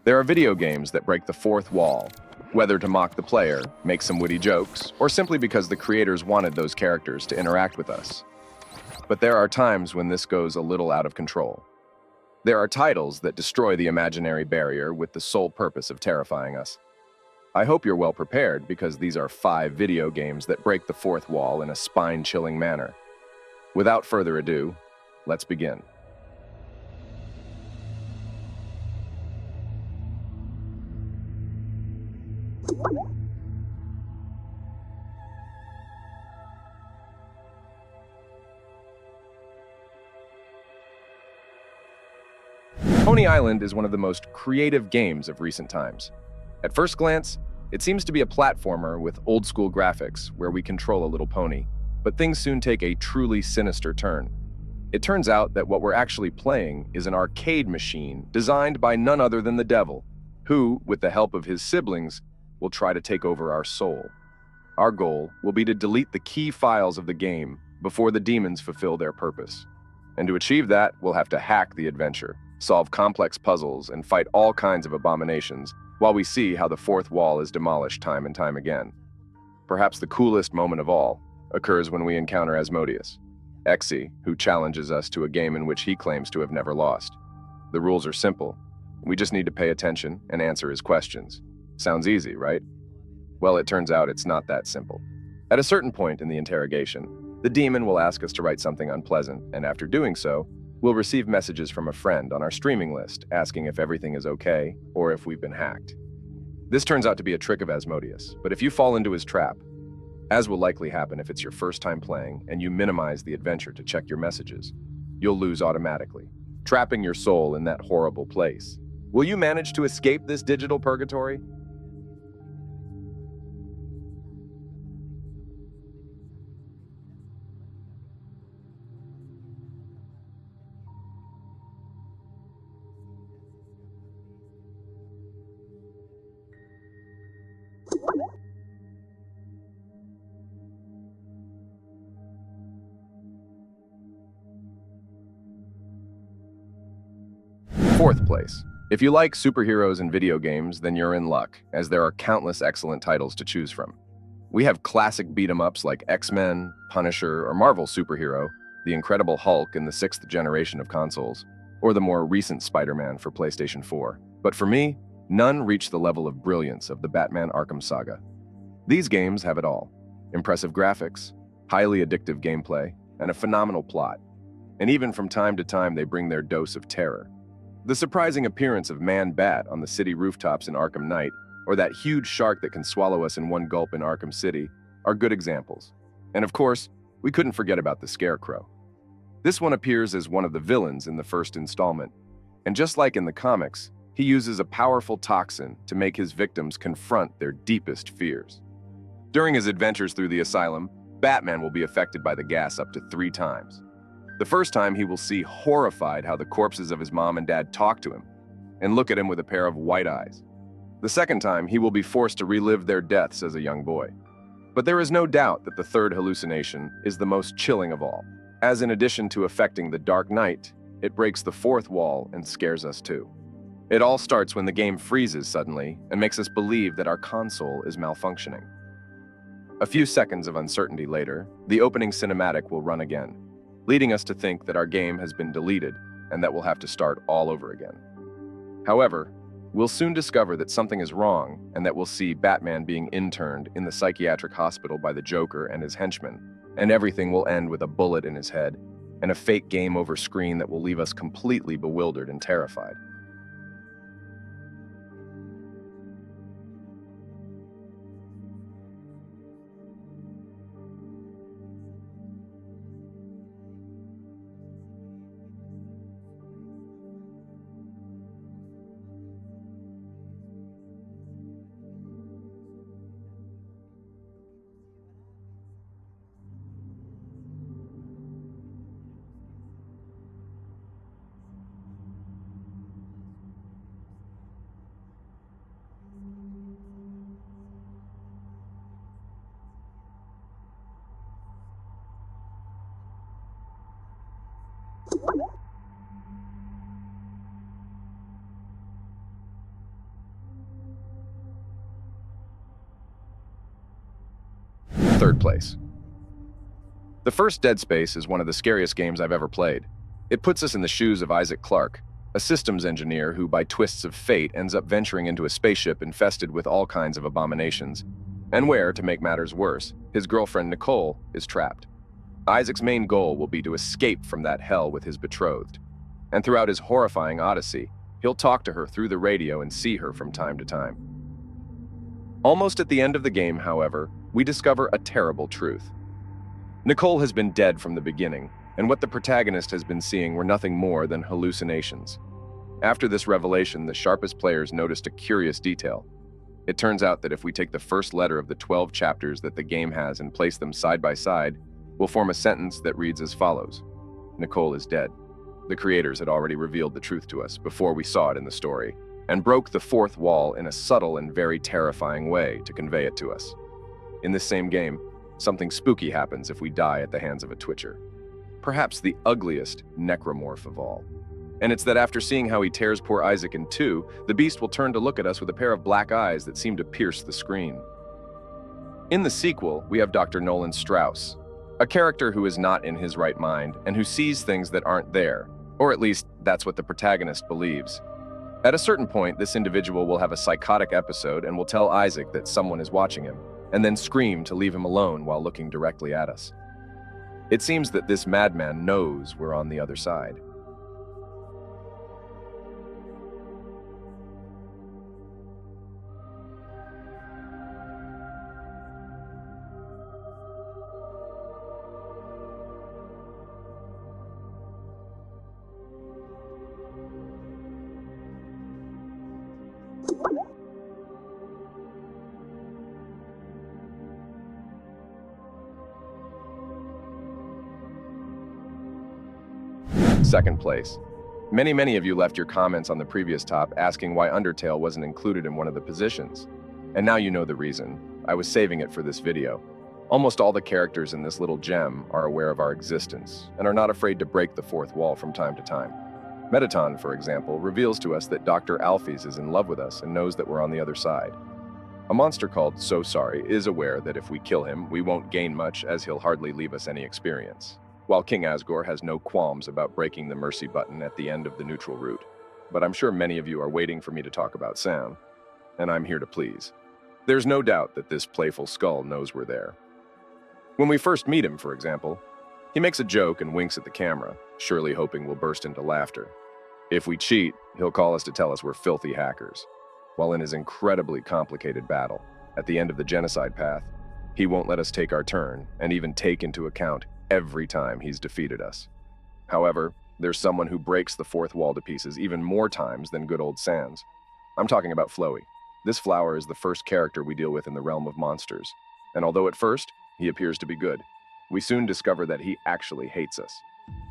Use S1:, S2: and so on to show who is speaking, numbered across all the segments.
S1: There are video games that break the fourth wall, whether to mock the player, make some witty jokes, or simply because the creators wanted those characters to interact with us. But there are times when this goes a little out of control. There are titles that destroy the imaginary barrier with the sole purpose of terrifying us. I hope you're well prepared because these are 5 video games that break the fourth wall in a spine-chilling manner. Without further ado, let's begin. Pony Island is one of the most creative games of recent times. At first glance, it seems to be a platformer with old-school graphics where we control a little pony, but things soon take a truly sinister turn. It turns out that what we're actually playing is an arcade machine designed by none other than the devil, who, with the help of his siblings, will try to take over our soul. Our goal will be to delete the key files of the game before the demons fulfill their purpose. And to achieve that, we'll have to hack the adventure, solve complex puzzles, and fight all kinds of abominations while we see how the fourth wall is demolished time and time again. Perhaps the coolest moment of all occurs when we encounter Asmodeus, Exy, who challenges us to a game in which he claims to have never lost. The rules are simple. We just need to pay attention and answer his questions. Sounds easy, right? Well, it turns out it's not that simple. At a certain point in the interrogation, the demon will ask us to write something unpleasant, and after doing so, we'll receive messages from a friend on our streaming list asking if everything is okay or if we've been hacked. This turns out to be a trick of Asmodeus, but if you fall into his trap, as will likely happen if it's your first time playing and you minimize the adventure to check your messages, you'll lose automatically, trapping your soul in that horrible place. Will you manage to escape this digital purgatory? Fourth place. If you like superheroes and video games, then you're in luck, as there are countless excellent titles to choose from. We have classic beat-em-ups like X-Men, Punisher, or Marvel Superhero, The Incredible Hulk in the 6th generation of consoles, or the more recent Spider-Man for PlayStation 4. But for me, none reach the level of brilliance of the Batman Arkham Saga. These games have it all: impressive graphics, highly addictive gameplay, and a phenomenal plot. And even from time to time, they bring their dose of terror. The surprising appearance of Man-Bat on the city rooftops in Arkham Knight, or that huge shark that can swallow us in one gulp in Arkham City, are good examples. And of course, we couldn't forget about the Scarecrow. This one appears as one of the villains in the first installment, and just like in the comics, he uses a powerful toxin to make his victims confront their deepest fears. During his adventures through the asylum, Batman will be affected by the gas up to 3 times. The first time, he will see horrified how the corpses of his mom and dad talk to him and look at him with a pair of white eyes. The second time, he will be forced to relive their deaths as a young boy. But there is no doubt that the third hallucination is the most chilling of all, as in addition to affecting the Dark Knight, it breaks the fourth wall and scares us too. It all starts when the game freezes suddenly and makes us believe that our console is malfunctioning. A few seconds of uncertainty later, the opening cinematic will run again, leading us to think that our game has been deleted and that we'll have to start all over again. However, we'll soon discover that something is wrong and that we'll see Batman being interned in the psychiatric hospital by the Joker and his henchmen, and everything will end with a bullet in his head and a fake game over screen that will leave us completely bewildered and terrified. Third place. The first Dead Space is one of the scariest games I've ever played. It puts us in the shoes of Isaac Clarke, a systems engineer who, by twists of fate, ends up venturing into a spaceship infested with all kinds of abominations, and where, to make matters worse, his girlfriend Nicole is trapped. Isaac's main goal will be to escape from that hell with his betrothed, and throughout his horrifying odyssey, he'll talk to her through the radio and see her from time to time. Almost at the end of the game, however, we discover a terrible truth. Nicole has been dead from the beginning, and what the protagonist has been seeing were nothing more than hallucinations. After this revelation, the sharpest players noticed a curious detail. It turns out that if we take the first letter of the 12 chapters that the game has and place them side by side, we'll form a sentence that reads as follows: Nicole is dead. The creators had already revealed the truth to us before we saw it in the story, and broke the fourth wall in a subtle and very terrifying way to convey it to us. In this same game, something spooky happens if we die at the hands of a Twitcher. Perhaps the ugliest necromorph of all. And it's that after seeing how he tears poor Isaac in two, the beast will turn to look at us with a pair of black eyes that seem to pierce the screen. In the sequel, we have Dr. Nolan Strauss, a character who is not in his right mind and who sees things that aren't there, or at least that's what the protagonist believes. At a certain point, this individual will have a psychotic episode and will tell Isaac that someone is watching him, and then scream to leave him alone while looking directly at us. It seems that this madman knows we're on the other side. Second place. Many of you left your comments on the previous top asking why Undertale wasn't included in one of the positions. And now you know the reason. I was saving it for this video. Almost all the characters in this little gem are aware of our existence and are not afraid to break the fourth wall from time to time. Metaton, for example, reveals to us that Dr. Alphys is in love with us and knows that we're on the other side. A monster called So Sorry is aware that if we kill him, we won't gain much as he'll hardly leave us any experience, while King Asgore has no qualms about breaking the mercy button at the end of the neutral route. But I'm sure many of you are waiting for me to talk about Sam, and I'm here to please. There's no doubt that this playful skull knows we're there. When we first meet him, for example, he makes a joke and winks at the camera, surely hoping we'll burst into laughter. If we cheat, he'll call us to tell us we're filthy hackers. While in his incredibly complicated battle, at the end of the genocide path, he won't let us take our turn and even take into account every time he's defeated us. However, there's someone who breaks the fourth wall to pieces even more times than good old Sans. I'm talking about Flowey. This flower is the first character we deal with in the realm of monsters, and although at first he appears to be good, we soon discover that he actually hates us.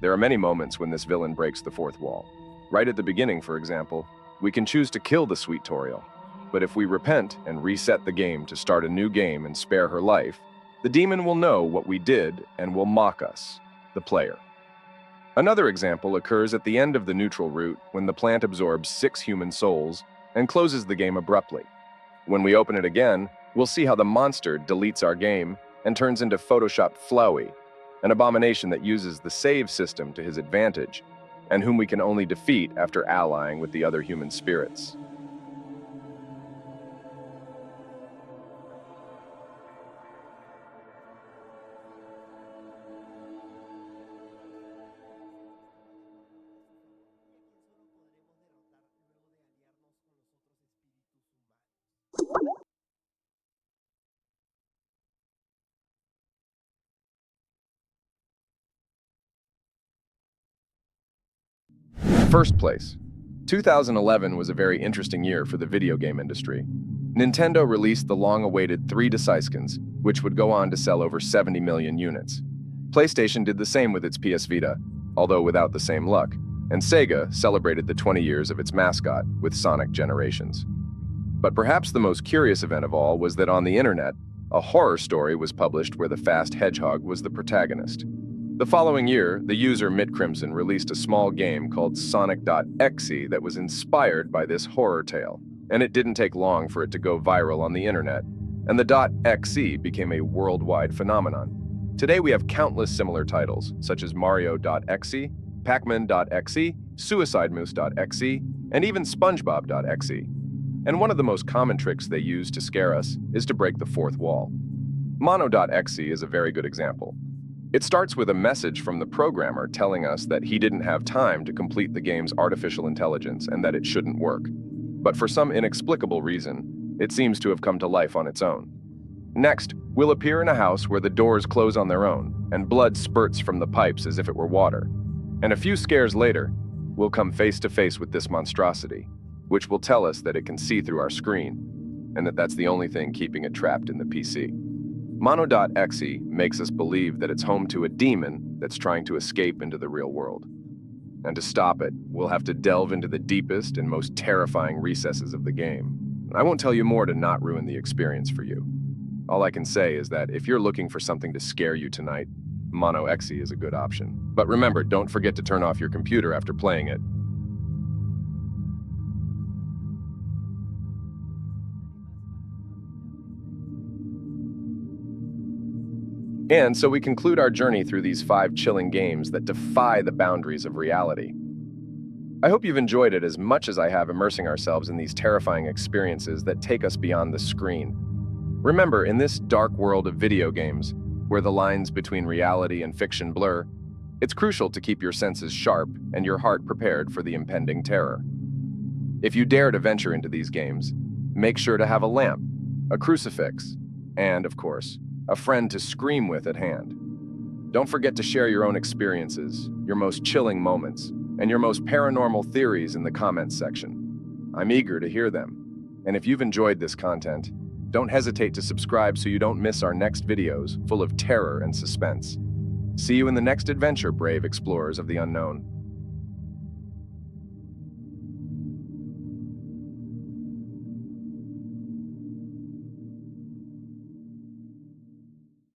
S1: There are many moments when this villain breaks the fourth wall. Right at the beginning, for example, we can choose to kill the sweet Toriel, but if we repent and reset the game to start a new game and spare her life, the demon will know what we did and will mock us, the player. Another example occurs at the end of the neutral route when the plant absorbs 6 human souls and closes the game abruptly. When we open it again, we'll see how the monster deletes our game and turns into photoshopped Flowey, an abomination that uses the save system to his advantage, and whom we can only defeat after allying with the other human spirits. First place. 2011 was a very interesting year for the video game industry. Nintendo released the long-awaited 3 Deceiskins, which would go on to sell over 70 million units. PlayStation did the same with its PS Vita, although without the same luck, and Sega celebrated the 20 years of its mascot with Sonic Generations. But perhaps the most curious event of all was that on the internet, a horror story was published where the fast hedgehog was the protagonist. The following year, the user MidCrimson released a small game called Sonic.exe that was inspired by this horror tale, and it didn't take long for it to go viral on the internet. and the .exe became a worldwide phenomenon. Today we have countless similar titles, such as Mario.exe, Pac-Man.exe, SuicideMoose.exe, and even SpongeBob.exe. And one of the most common tricks they use to scare us is to break the fourth wall. Mono.exe is a very good example. It starts with a message from the programmer telling us that he didn't have time to complete the game's artificial intelligence and that it shouldn't work. But for some inexplicable reason, it seems to have come to life on its own. Next, we'll appear in a house where the doors close on their own, and blood spurts from the pipes as if it were water. And a few scares later, we'll come face to face with this monstrosity, which will tell us that it can see through our screen, and that that's the only thing keeping it trapped in the PC. Mono.exe makes us believe that it's home to a demon that's trying to escape into the real world. And to stop it, we'll have to delve into the deepest and most terrifying recesses of the game. I won't tell you more to not ruin the experience for you. All I can say is that if you're looking for something to scare you tonight, Mono.exe is a good option. But remember, don't forget to turn off your computer after playing it. And so we conclude our journey through these 5 chilling games that defy the boundaries of reality. I hope you've enjoyed it as much as I have immersing ourselves in these terrifying experiences that take us beyond the screen. Remember, in this dark world of video games, where the lines between reality and fiction blur, it's crucial to keep your senses sharp and your heart prepared for the impending terror. If you dare to venture into these games, make sure to have a lamp, a crucifix, and, of course, a friend to scream with at hand. Don't forget to share your own experiences, your most chilling moments, and your most paranormal theories in the comments section. I'm eager to hear them. And if you've enjoyed this content, don't hesitate to subscribe so you don't miss our next videos full of terror and suspense. See you in the next adventure, brave explorers of the unknown.